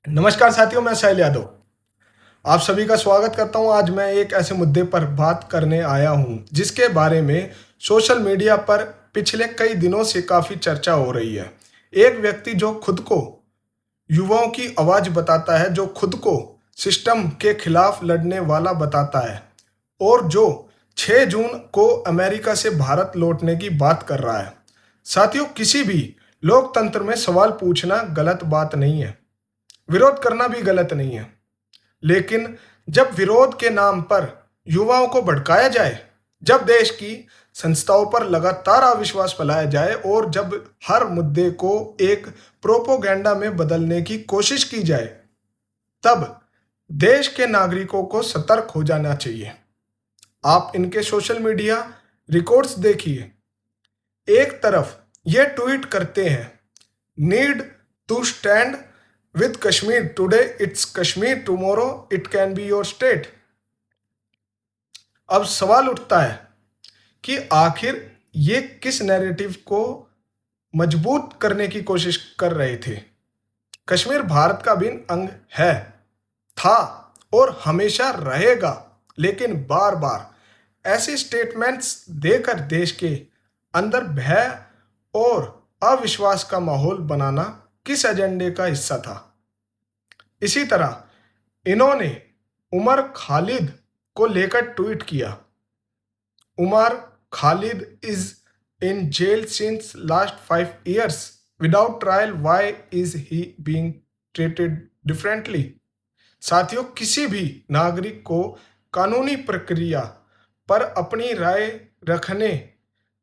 नमस्कार साथियों, मैं साहिल यादव। आप सभी का स्वागत करता हूं। आज मैं एक ऐसे मुद्दे पर बात करने आया हूं जिसके बारे में सोशल मीडिया पर पिछले कई दिनों से काफ़ी चर्चा हो रही है। एक व्यक्ति जो खुद को युवाओं की आवाज़ बताता है, जो खुद को सिस्टम के खिलाफ लड़ने वाला बताता है और जो 6 जून को अमेरिका से भारत लौटने की बात कर रहा है। साथियों, किसी भी लोकतंत्र में सवाल पूछना गलत बात नहीं है, विरोध करना भी गलत नहीं है। लेकिन जब विरोध के नाम पर युवाओं को भड़काया जाए, जब देश की संस्थाओं पर लगातार अविश्वास फैलाया जाए और जब हर मुद्दे को एक प्रोपोगेंडा में बदलने की कोशिश की जाए, तब देश के नागरिकों को सतर्क हो जाना चाहिए। आप इनके सोशल मीडिया रिकॉर्ड्स देखिए। एक तरफ ये ट्वीट करते हैं, need to stand with Kashmir today, it's Kashmir tomorrow it can be your state. अब सवाल उठता है कि आखिर ये किस नैरेटिव को मजबूत करने की कोशिश कर रहे थे। कश्मीर भारत का अभिन्न अंग है, था और हमेशा रहेगा। लेकिन बार बार ऐसे स्टेटमेंट्स देकर देश के अंदर भय और अविश्वास का माहौल बनाना किस एजेंडे का हिस्सा था। इसी तरह इन्होंने उमर खालिद को लेकर ट्वीट किया, Umar Khalid is in jail since last 5 years without trial, why is he being treated differently. साथियों, किसी भी नागरिक को कानूनी प्रक्रिया पर अपनी राय रखने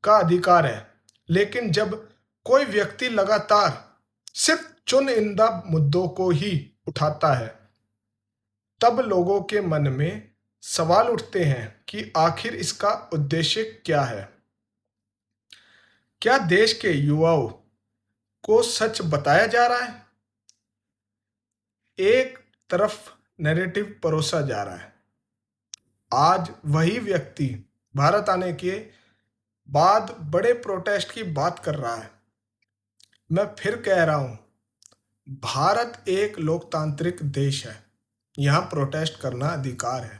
का अधिकार है, लेकिन जब कोई व्यक्ति लगातार सिर्फ चुनिंदा मुद्दों को ही उठाता है, तब लोगों के मन में सवाल उठते हैं कि आखिर इसका उद्देश्य क्या है। क्या देश के युवाओं को सच बताया जा रहा है? एक तरफ नैरेटिव परोसा जा रहा है। आज वही व्यक्ति भारत आने के बाद बड़े प्रोटेस्ट की बात कर रहा है। मैं फिर कह रहा हूं, भारत एक लोकतांत्रिक देश है, यहां प्रोटेस्ट करना अधिकार है,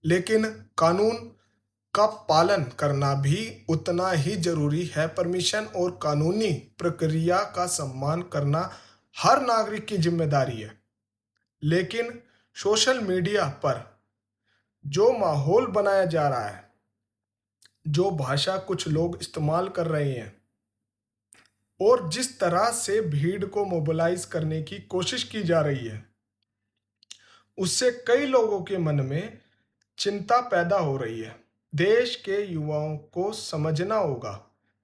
लेकिन कानून का पालन करना भी उतना ही जरूरी है। परमिशन और कानूनी प्रक्रिया का सम्मान करना हर नागरिक की जिम्मेदारी है। लेकिन सोशल मीडिया पर जो माहौल बनाया जा रहा है, जो भाषा कुछ लोग इस्तेमाल कर रहे हैं और जिस तरह से भीड़ को मोबिलाइज करने की कोशिश की जा रही है, उससे कई लोगों के मन में चिंता पैदा हो रही है। देश के युवाओं को समझना होगा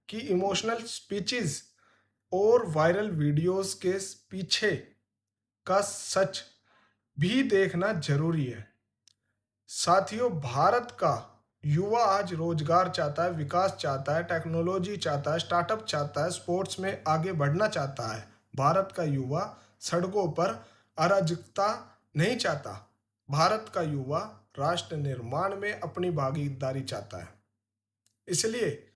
कि इमोशनल स्पीचेस और वायरल वीडियोस के पीछे का सच भी देखना जरूरी है। साथियों, भारत का युवा आज रोजगार चाहता है, विकास चाहता है, टेक्नोलॉजी चाहता है, स्टार्टअप चाहता है, स्पोर्ट्स में आगे बढ़ना चाहता है। भारत का युवा सड़कों पर अराजकता नहीं चाहता। भारत का युवा राष्ट्र निर्माण में अपनी भागीदारी चाहता है। इसलिए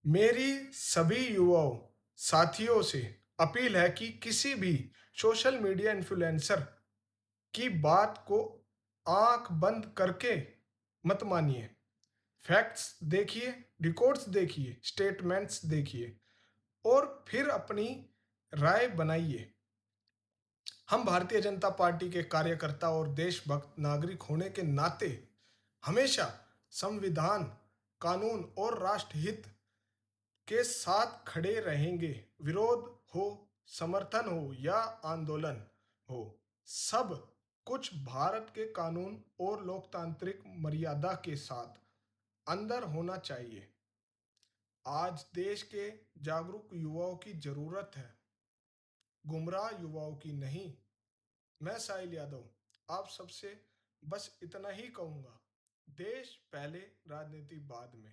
मेरी सभी युवाओं साथियों से अपील है कि किसी भी सोशल मीडिया इन्फ्लुएंसर की बात को आंख बंद करके मत मानिए। फैक्ट्स देखिए, रिकॉर्ड्स देखिए, स्टेटमेंट्स देखिए और फिर अपनी राय बनाइए। हम भारतीय जनता पार्टी के कार्यकर्ता और देशभक्त नागरिक होने के नाते हमेशा संविधान, कानून और राष्ट्रहित के साथ खड़े रहेंगे। विरोध हो, समर्थन हो या आंदोलन हो, सब कुछ भारत के कानून और लोकतांत्रिक मर्यादा के साथ अंदर होना चाहिए। आज देश के जागरूक युवाओं की जरूरत है, गुमराह युवाओं की नहीं। मैं साहिल यादव आप सबसे बस इतना ही कहूंगा, देश पहले, राजनीति बाद में,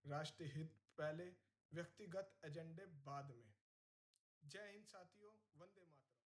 राष्ट्रीय हित पहले, व्यक्तिगत एजेंडे बाद में। जय हिंद साथियों, वंदे मातरम।